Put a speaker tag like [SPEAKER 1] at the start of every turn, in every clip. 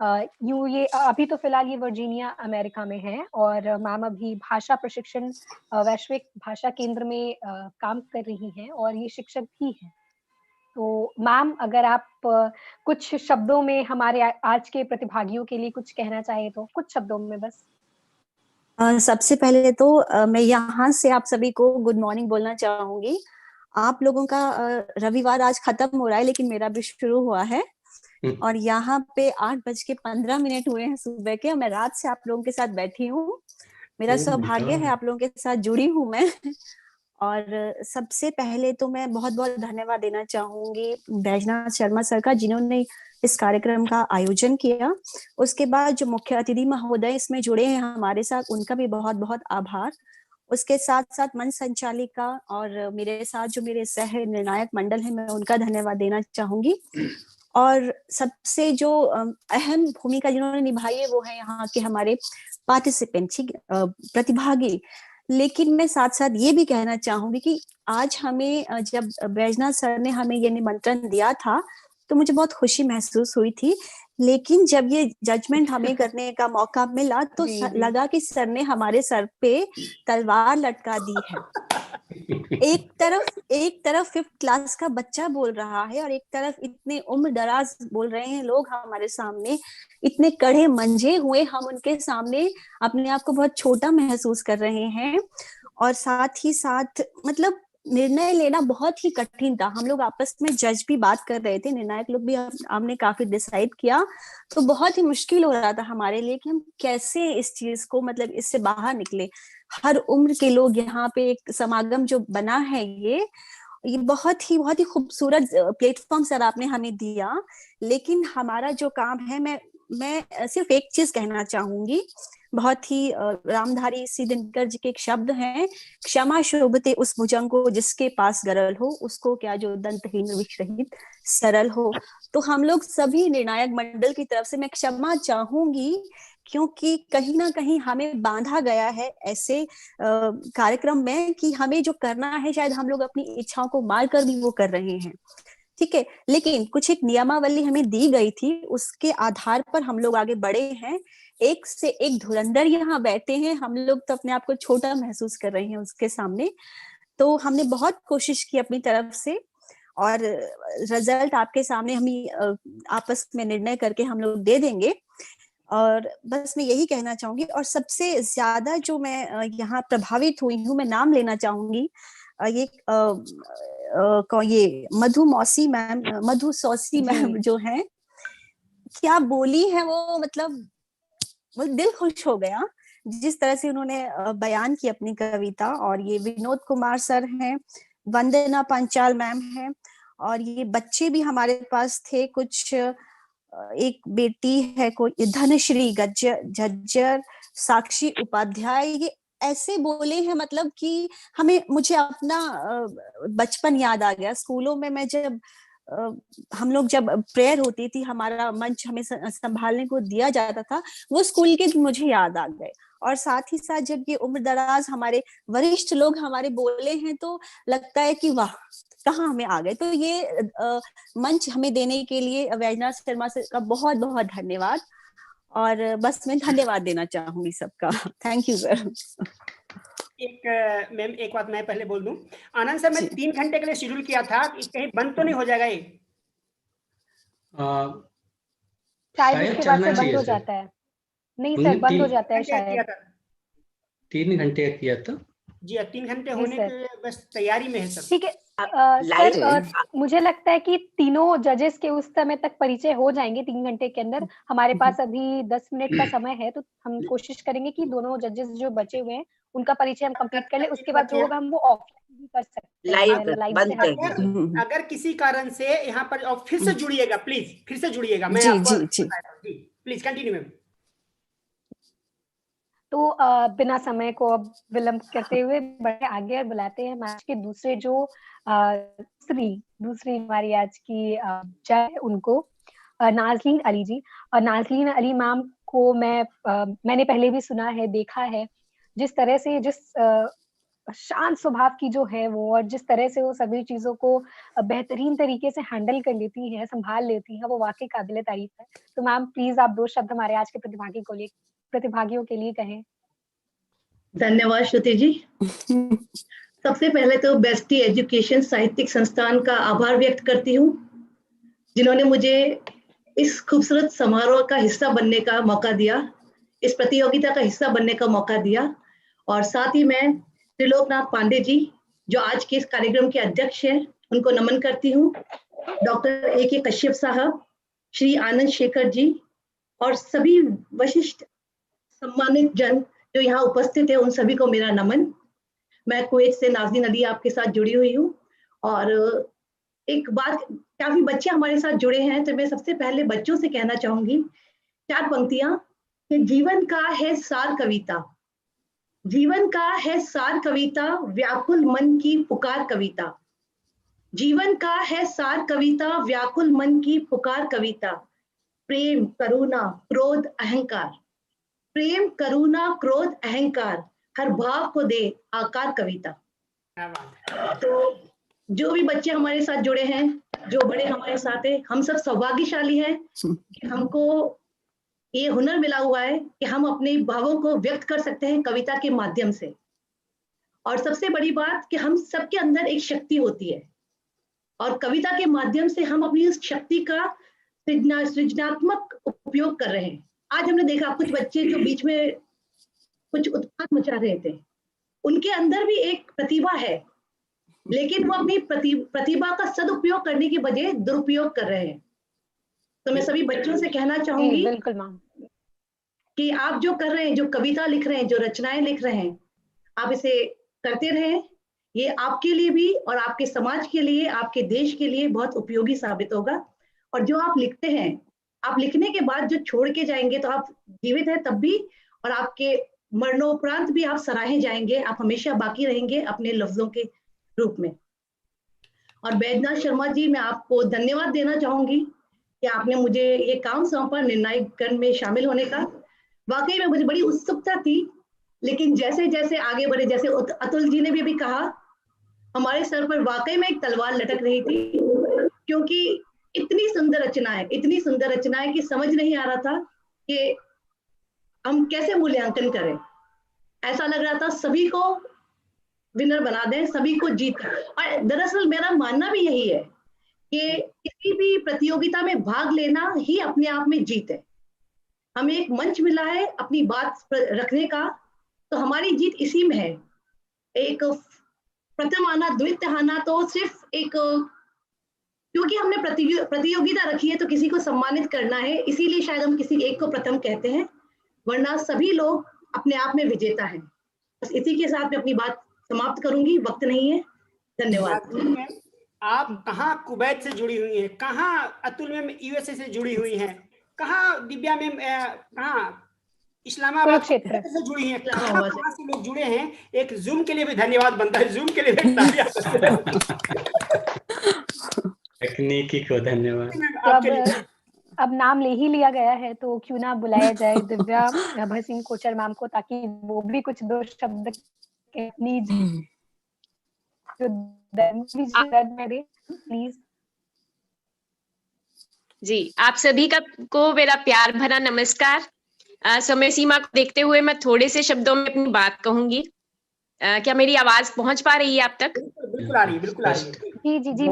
[SPEAKER 1] यूँ ये अभी तो फिलहाल ये वर्जीनिया अमेरिका में है और मैम अभी भाषा प्रशिक्षण वैश्विक भाषा केंद्र में काम कर रही हैं और ये शिक्षक भी हैं। तो मैम अगर आप कुछ शब्दों में हमारे आज के प्रतिभागियों के लिए कुछ कहना चाहें तो कुछ शब्दों में बस।
[SPEAKER 2] सबसे पहले तो मैं यहाँ से आप सभी को गुड मॉर्निंग बोलना चाहूंगी। आप लोगों का रविवार आज खत्म हो रहा है, लेकिन मेरा भी शुरू हुआ है और यहाँ पे 8:15 हुए हैं सुबह के और मैं रात से आप लोगों के साथ बैठी हूँ। मेरा सौभाग्य है, आप लोगों के साथ जुड़ी हूँ मैं। और सबसे पहले तो मैं बहुत बहुत धन्यवाद देना चाहूंगी बैजनाथ शर्मा सर का, जिन्होंने इस कार्यक्रम का आयोजन किया। उसके बाद जो मुख्य अतिथि महोदय इसमें जुड़े हैं हमारे साथ, उनका भी बहुत बहुत आभार। उसके साथ साथ मंच संचालिका और मेरे साथ जो मेरे सह निर्णायक मंडल है, मैं उनका धन्यवाद देना चाहूंगी। और सबसे जो अहम भूमिका जिन्होंने निभाई है वो है यहाँ के हमारे पार्टिसिपेंट, प्रतिभागी। लेकिन मैं साथ साथ ये भी कहना चाहूंगी कि आज हमें जब बैजनाथ सर ने हमें ये निमंत्रण दिया था तो मुझे बहुत खुशी महसूस हुई थी, लेकिन जब ये जजमेंट हमें करने का मौका मिला तो लगा कि सर ने हमारे सर पे तलवार लटका दी है। एक तरफ 5th क्लास का बच्चा बोल रहा है और एक तरफ इतने उम्र दराज बोल रहे हैं लोग हमारे सामने, इतने कड़े मंजे हुए हम उनके सामने अपने आप को बहुत छोटा महसूस कर रहे हैं। और साथ ही साथ मतलब निर्णय लेना बहुत ही कठिन था। हम लोग आपस में जज भी बात कर रहे थे, निर्णायक लोग भी हमने काफी डिसाइड किया, तो बहुत ही मुश्किल हो रहा था हमारे लिए कि हम कैसे इस चीज को मतलब इससे बाहर निकले। हर उम्र के लोग यहाँ पे एक समागम जो बना है, ये बहुत ही खूबसूरत प्लेटफॉर्म सर आपने हमें दिया। लेकिन हमारा जो काम है, मैं सिर्फ एक चीज कहना चाहूंगी, बहुत ही रामधारी सी दिनकर जी के एक शब्द हैं, क्षमा शोभते उस भुजंग को जिसके पास गरल हो, उसको क्या जो दंतहीन विषरहित सरल हो। तो हम लोग सभी निर्णायक मंडल की तरफ से मैं क्षमा चाहूंगी, क्योंकि कहीं ना कहीं हमें बांधा गया है ऐसे कार्यक्रम में कि हमें जो करना है शायद हम लोग अपनी इच्छाओं को मार कर भी वो कर रहे हैं, ठीक है। लेकिन कुछ एक नियमावली हमें दी गई थी, उसके आधार पर हम लोग आगे बढ़े हैं। एक से एक धुरंधर यहाँ बैठे हैं, हम लोग तो अपने आप को छोटा महसूस कर रहे हैं उसके सामने। तो हमने बहुत कोशिश की अपनी तरफ से और रिजल्ट आपके सामने हम आपस में निर्णय करके हम लोग दे देंगे। और बस मैं यही कहना चाहूंगी। और सबसे ज्यादा जो मैं यहाँ प्रभावित हुई हूँ, मैं नाम लेना चाहूंगी, ये मधु मौसी मैम, मधु सौसी मैम जो है, क्या बोली है वो, मतलब वो दिल खुश हो गया जिस तरह से उन्होंने बयान की अपनी कविता। और ये विनोद कुमार सर हैं, वंदना पंचाल मैम हैं, और ये बच्चे भी हमारे पास थे कुछ, एक बेटी है कोई धनश्री झज्जर, साक्षी उपाध्याय, ये ऐसे बोले हैं मतलब कि मुझे अपना बचपन याद आ गया। स्कूलों में मैं जब हम लोग जब प्रेयर होती थी, हमारा मंच हमें संभालने को दिया जाता था, वो स्कूल के मुझे याद आ गए। और साथ ही साथ जब ये उम्र दराज हमारे वरिष्ठ लोग हमारे बोले हैं तो लगता है कि वाह, कहाँ हमें आ गए। तो ये मंच हमें देने के लिए बैजनाथ शर्मा सर का बहुत बहुत धन्यवाद। और बस मैं धन्यवाद देना चाहूंगी सबका। Thank you sir.
[SPEAKER 3] मैम एक बात मैं पहले बोल दूं, आनंद सर, मैं 3 घंटे के लिए शेड्यूल किया था, कहीं बंद तो नहीं हो जाएगा ये?
[SPEAKER 1] शायद इसके बाद से बंद हो जाता है। नहीं सर, बंद हो जाता है शायद।
[SPEAKER 4] 3 घंटे किया था
[SPEAKER 3] जी, 3 घंटे होने के बस तैयारी में है सर।
[SPEAKER 1] ठीक है सर, मुझे लगता है कि तीनों जजेस के उस समय तक परिचय हो जाएंगे 3 घंटे के अंदर। हमारे पास अभी 10 मिनट का समय है, तो हम कोशिश करेंगे कि दोनों जजेस जो बचे हुए हैं उनका परिचय हम कंप्लीट कर लें। उसके बाद जो होगा हम वो ऑफलाइन भी कर सकते हैं, लाइव।
[SPEAKER 3] अगर किसी कारण से यहाँ पर फिर से जुड़िएगा, प्लीज फिर से जुड़िएगा। मैं
[SPEAKER 2] जी
[SPEAKER 3] प्लीज कंटिन्यू मैम।
[SPEAKER 1] तो बिना समय को अब विलंब करते हुए बढ़े आगे और बुलाते हैं आज के दूसरे जो दूसरी हमारी आज की जज उनको नाजलीन अली जी। नाजलीन अली मैम को मैंने पहले भी सुना है, देखा है, जिस तरह से जिस शांत स्वभाव की जो है वो, और जिस तरह से वो सभी चीज़ों को बेहतरीन तरीके से हैंडल कर लेती हैं, सँभाल लेती हैं, वो वाक़ई काबिल-ए-तारीफ़ है। तो मैम प्लीज़ आप 2 शब्द हमारे आज के प्रतिभागियों के लिए कहें।
[SPEAKER 5] धन्यवाद श्रुति जी। सबसे पहले तो बेस्टी एजुकेशन साहित्यिक संस्थान का आभार व्यक्त करती हूँ, जिन्होंने मुझे इस खूबसूरत समारोह का हिस्सा बनने का मौका दिया, इस प्रतियोगिता का हिस्सा बनने का मौका दिया। और साथ ही मैं त्रिलोकनाथ पांडे जी, जो आज के इस कार्यक्रम के अध्यक्ष हैं, उनको नमन करती हूँ। Doctor A.K. कश्यप साहब, श्री आनंद शेखर जी और सभी वशिष्ठ सम्मानित जन जो यहाँ उपस्थित है, उन सभी को मेरा नमन। मैं कुवैत से नाज़नीन अली आपके साथ जुड़ी हुई हूँ। और एक बात, काफी बच्चे हमारे साथ जुड़े हैं, तो मैं सबसे पहले बच्चों से कहना चाहूंगी 4 पंक्तियां कि जीवन का है सार कविता, जीवन का है सार कविता, व्याकुल मन की पुकार कविता। जीवन का है सार कविता, व्याकुल मन की पुकार कविता। प्रेम, करुणा, क्रोध, अहंकार, प्रेम, करुणा, क्रोध, अहंकार, हर भाव को दे आकार कविता। तो जो भी बच्चे हमारे साथ जुड़े हैं, जो बड़े हमारे साथ हैं, हम सब सौभाग्यशाली हैं कि हमको ये हुनर मिला हुआ है कि हम अपने भावों को व्यक्त कर सकते हैं कविता के माध्यम से। और सबसे बड़ी बात कि हम सबके अंदर एक शक्ति होती है और कविता के माध्यम से हम अपनी उस शक्ति का सृजनात्मक उपयोग कर रहे हैं। आज हमने देखा कुछ बच्चे जो बीच में कुछ उत्पात मचा रहे थे, उनके अंदर भी एक प्रतिभा है, लेकिन वो अपनी प्रतिभा का सदुपयोग करने के बजाय दुरुपयोग कर रहे हैं। तो मैं सभी बच्चों से कहना चाहूंगी
[SPEAKER 1] बिल्कुल मैम,
[SPEAKER 5] कि आप जो कर रहे हैं, जो कविता लिख रहे हैं, जो रचनाएं लिख रहे हैं, आप इसे करते रहें। ये आपके लिए भी और आपके समाज के लिए, आपके देश के लिए बहुत उपयोगी साबित होगा। और जो आप लिखते हैं, आप लिखने के बाद जो छोड़ के जाएंगे, तो आप जीवित हैं तब भी और आपके मरणोपरांत भी आप सराहे जाएंगे, आप हमेशा बाकी रहेंगे अपने लफ्जों के रूप में। और बैजनाथ शर्मा जी, मैं आपको धन्यवाद देना चाहूंगी कि आपने मुझे ये काम सौंपा निर्णायक गण में शामिल होने का। वाकई में मुझे बड़ी उत्सुकता थी, लेकिन जैसे जैसे आगे बढ़े, जैसे अतुल जी ने भी अभी कहा, हमारे सर पर वाकई में एक तलवार लटक रही थी, क्योंकि इतनी सुंदर रचनाएं कि समझ नहीं आ रहा था कि हम कैसे मूल्यांकन करें। ऐसा लग रहा था सभी को विनर बना दें, सभी को जीत। और दरअसल मेरा मानना भी यही है कि किसी भी प्रतियोगिता में भाग लेना ही अपने आप में जीत है। हमें एक मंच मिला है अपनी बात रखने का, तो हमारी जीत इसी में है। एक प्रथम आना, द्वितीय आना तो सिर्फ एक, क्योंकि हमने प्रतियोगिता रखी है तो किसी को सम्मानित करना है, इसीलिए शायद हम किसी एक को प्रथम कहते हैं, वरना सभी लोग अपने आप में विजेता हैं। बस इसी के साथ मैं अपनी बात समाप्त करूंगी, वक्त नहीं है। धन्यवाद।
[SPEAKER 3] आप कहाँ कुवैत से जुड़ी हुई हैं, कहाँ अतुल मैम यूएसए से जुड़ी हुई हैं, कहाँ दिव्या मैम कहाँ इस्लामाबाद से जुड़ी हैं, कहाँ से लोग जुड़े हैं। एक जूम के लिए भी धन्यवाद बनता है, जूम के लिए भी
[SPEAKER 4] तकनीकी को धन्यवाद।
[SPEAKER 1] तो अब नाम ले ही लिया गया है, तो क्यों ना बुलाया जाए दिव्या भसीन कोचर मैम को, ताकि वो भी कुछ 2 शब्द अपनी प्लीज।
[SPEAKER 6] जी, आप सभी को मेरा प्यार भरा नमस्कार। समय सीमा को देखते हुए मैं थोड़े से शब्दों में अपनी बात कहूंगी। क्या मेरी आवाज पहुंच पा रही है आप तक?
[SPEAKER 3] बिल्कुल आ रही है, बिल्कुल आ रही है।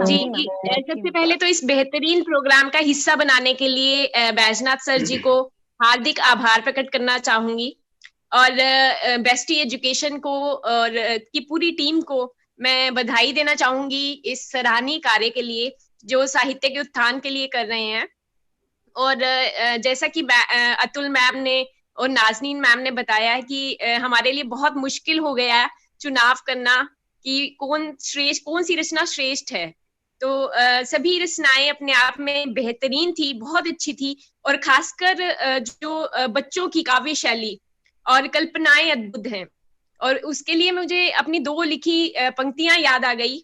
[SPEAKER 6] जी। सबसे पहले तो इस बेहतरीन प्रोग्राम का हिस्सा बनाने के लिए बैजनाथ सर जी को हार्दिक आभार प्रकट करना चाहूंगी, और बेस्टी एजुकेशन को और की पूरी टीम को मैं बधाई देना चाहूंगी इस सराहनीय कार्य के लिए जो साहित्य के उत्थान के लिए कर रहे हैं। और जैसा कि अतुल मैम ने और नाज़नीन मैम ने बताया है कि हमारे लिए बहुत मुश्किल हो गया है चुनाव करना कि कौन सी रचना श्रेष्ठ है। तो सभी रचनाएं अपने आप में बेहतरीन थी, बहुत अच्छी थी, और खासकर जो बच्चों की काव्य शैली और कल्पनाएं अद्भुत हैं। और उसके लिए मुझे अपनी 2 लिखी पंक्तियां याद आ गई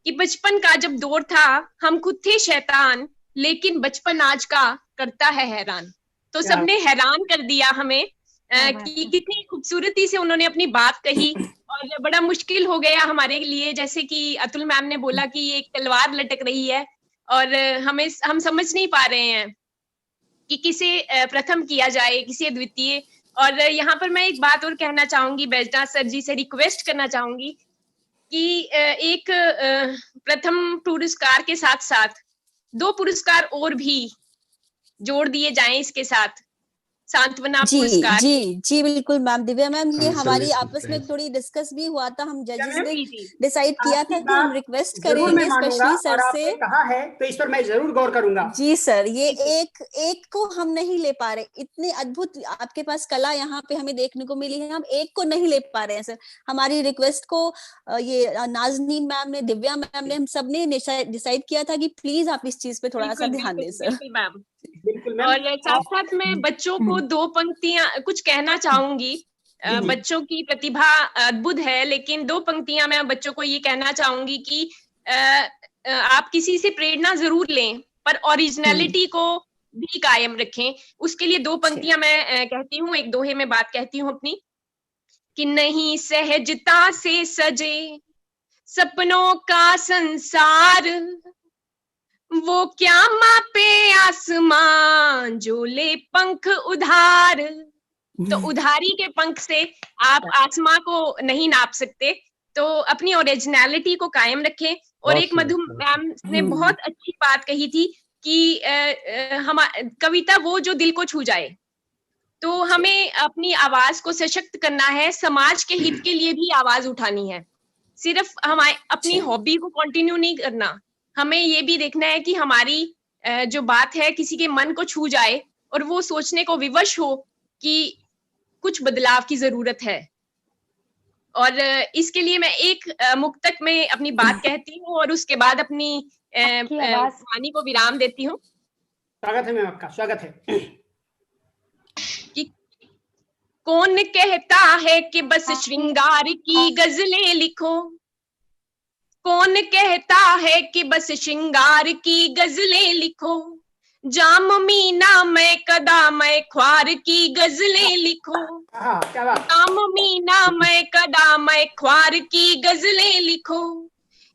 [SPEAKER 6] कि बचपन का जब दौर था हम खुद थे शैतान, लेकिन बचपन आज का करता है हैरान। तो सबने हैरान कर दिया हमें कि कितनी खूबसूरती से उन्होंने अपनी बात कही और बड़ा मुश्किल हो गया हमारे लिए, जैसे कि अतुल मैम ने बोला कि एक तलवार लटक रही है और हम समझ नहीं पा रहे हैं कि किसे प्रथम किया जाए, किसे द्वितीय। और यहाँ पर मैं एक बात और कहना चाहूंगी, बैजनाथ सर जी से रिक्वेस्ट करना चाहूंगी कि एक प्रथम पुरस्कार के साथ साथ 2 पुरस्कार और भी जोड़ दिए जाएं इसके साथ, सांत्वना पुरस्कार।
[SPEAKER 2] जी बिल्कुल मैम। दिव्या मैम, ये हमारी आपस में थोड़ी डिस्कस भी हुआ था, हम जजेस ने डिसाइड किया था कि हम रिक्वेस्ट करेंगे स्पेशली सर से।
[SPEAKER 3] कहा है तो इस पर मैं जरूर गौर करूंगा।
[SPEAKER 2] जी सर, ये एक को हम नहीं ले पा रहे, इतनी अद्भुत आपके पास कला यहाँ पे हमें देखने को मिली है, हम एक को नहीं ले पा रहे हैं सर। हमारी रिक्वेस्ट को ये नाज़नीन मैम ने, दिव्या मैम ने, हम सब ने डिसाइड किया था कि प्लीज आप इस चीज पे थोड़ा सा ध्यान दें सर।
[SPEAKER 6] बिल्कुल मैम। और साथ साथ मैं बच्चों को 2 पंक्तियां कुछ कहना चाहूंगी। बच्चों की प्रतिभा अद्भुत है, लेकिन 2 पंक्तियां मैं बच्चों को ये कहना चाहूंगी कि आप किसी से प्रेरणा जरूर लें, पर ओरिजिनलिटी को भी कायम रखें। उसके लिए 2 पंक्तियां मैं कहती हूँ, एक दोहे में बात कहती हूँ अपनी, कि नहीं सहजता से सजे सपनों का संसार, वो क्या मापे आसमान जो ले पंख उधार। तो उधारी के पंख से आप आसमां को नहीं नाप सकते, तो अपनी ओरिजिनलिटी को कायम रखें। और एक मधु मैम ने बहुत अच्छी बात कही थी कि हम कविता वो जो दिल को छू जाए। तो हमें अपनी आवाज को सशक्त करना है, समाज के हित के लिए भी आवाज उठानी है, सिर्फ हमारे अपनी हॉबी को कंटिन्यू नहीं करना। हमें ये भी देखना है कि हमारी जो बात है किसी के मन को छू जाए और वो सोचने को विवश हो कि कुछ बदलाव की जरूरत है। और इसके लिए मैं एक मुक्तक में अपनी बात कहती हूँ और उसके बाद अपनी वाणी को विराम देती हूँ।
[SPEAKER 3] स्वागत है मैम आपका, स्वागत है।
[SPEAKER 6] कि कौन कहता है कि बस श्रृंगार की गजलें लिखो, कौन कहता है कि बस श्रृंगार की गजलें लिखो, जाम मीना मैं कदा मैं ख्वार की गजलें लिखो, जाम मीना मैं कदा मैं ख्वार की गजलें लिखो।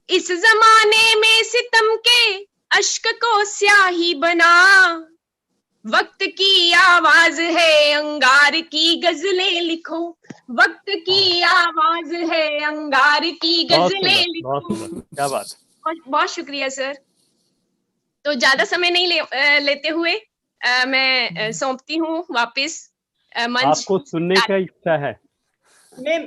[SPEAKER 6] इस जमाने में सितम के अश्क को स्याही बना, वक्त की आवाज है अंगार की गजलें लिखो, वक्त की आवाज है अंगार की गजलें लिखो।
[SPEAKER 7] क्या बात।
[SPEAKER 6] बहुत शुक्रिया सर। तो ज्यादा समय नहीं लेते हुए मैं सौंपती हूँ वापस मंच।
[SPEAKER 7] आपको सुनने का इच्छा है
[SPEAKER 3] मैम?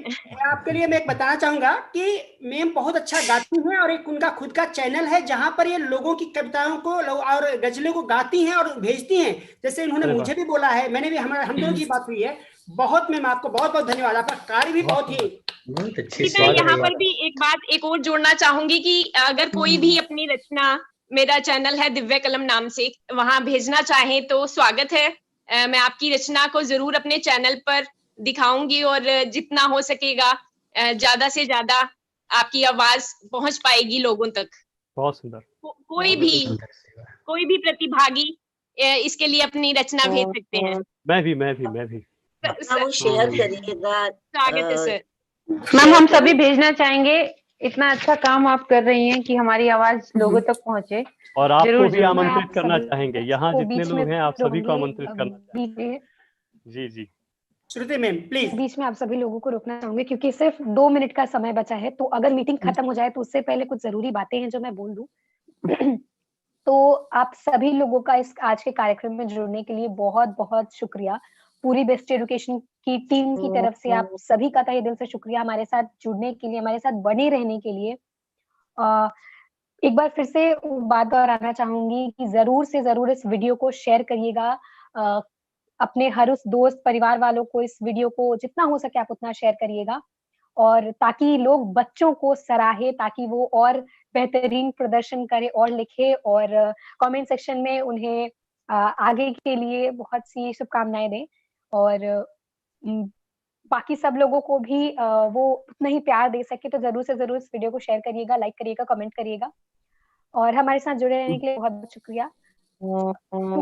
[SPEAKER 3] आपके लिए मैं एक बताना चाहूंगा कि मैम बहुत अच्छा गाती हैं और एक उनका खुद का चैनल है जहां पर ये लोगों की कविताओं को और गजलों को गाती हैं और भेजती हैं। जैसे इन्होंने मुझे भी बोला है, मैंने भी, हम दोनों की बात हुई है। बहुत मैम आपको बहुत बहुत धन्यवाद, आपका कार्य भी बहुत ही
[SPEAKER 4] अच्छी।
[SPEAKER 6] मैं यहाँ पर भी एक बात एक और जोड़ना चाहूंगी कि अगर कोई भी अपनी रचना, मेरा चैनल है दिव्या कलम नाम से, वहां भेजना चाहे तो स्वागत है। मैं आपकी रचना को जरूर अपने चैनल पर दिखाऊंगी और जितना हो सकेगा ज्यादा से ज्यादा आपकी आवाज पहुंच पाएगी लोगों तक।
[SPEAKER 7] बहुत सुंदर।
[SPEAKER 6] कोई भी प्रतिभागी इसके लिए अपनी रचना भेज सकते हैं।
[SPEAKER 7] मैं भी
[SPEAKER 8] वो शेयर करिएगा।
[SPEAKER 6] स्वागत है सर।
[SPEAKER 9] मैम हम सभी भेजना चाहेंगे, इतना अच्छा काम आप कर रही हैं कि हमारी आवाज लोगों तक पहुंचे।
[SPEAKER 7] और आपको भी आमंत्रित करना चाहेंगे, यहाँ जितने लोग हैं आप सभी को आमंत्रित करना चाहेंगे। जी
[SPEAKER 3] श्रुति मैम प्लीज।
[SPEAKER 1] बीच में आप सभी लोगों को रोकना चाहूंगी क्योंकि सिर्फ 2 मिनट का समय बचा है, तो अगर मीटिंग खत्म हो जाए तो उससे पहले कुछ जरूरी बातें हैं जो मैं बोल दूं। तो आप सभी लोगों का इस आज के कार्यक्रम में जुड़ने के लिए बहुत बहुत शुक्रिया। पूरी बेस्ट एजुकेशन की टीम की तरफ से आप सभी का तहे दिल से शुक्रिया हमारे साथ जुड़ने के लिए, हमारे साथ बने रहने के लिए। एक बार फिर से बात दोहराना चाहूंगी कि जरूर से जरूर इस वीडियो को शेयर करिएगा, अपने हर उस दोस्त परिवार वालों को इस वीडियो को जितना हो सके आप उतना शेयर करिएगा, और ताकि लोग बच्चों को सराहे, ताकि वो और बेहतरीन प्रदर्शन करे और लिखे और कमेंट सेक्शन में उन्हें आगे के लिए बहुत सी शुभकामनाएं दें। और बाकी सब लोगों को भी वो उतना ही प्यार दे सके तो जरूर से जरूर इस वीडियो को शेयर करिएगा, लाइक करिएगा, कमेंट करिएगा। और हमारे साथ जुड़े रहने के लिए बहुत बहुत शुक्रिया।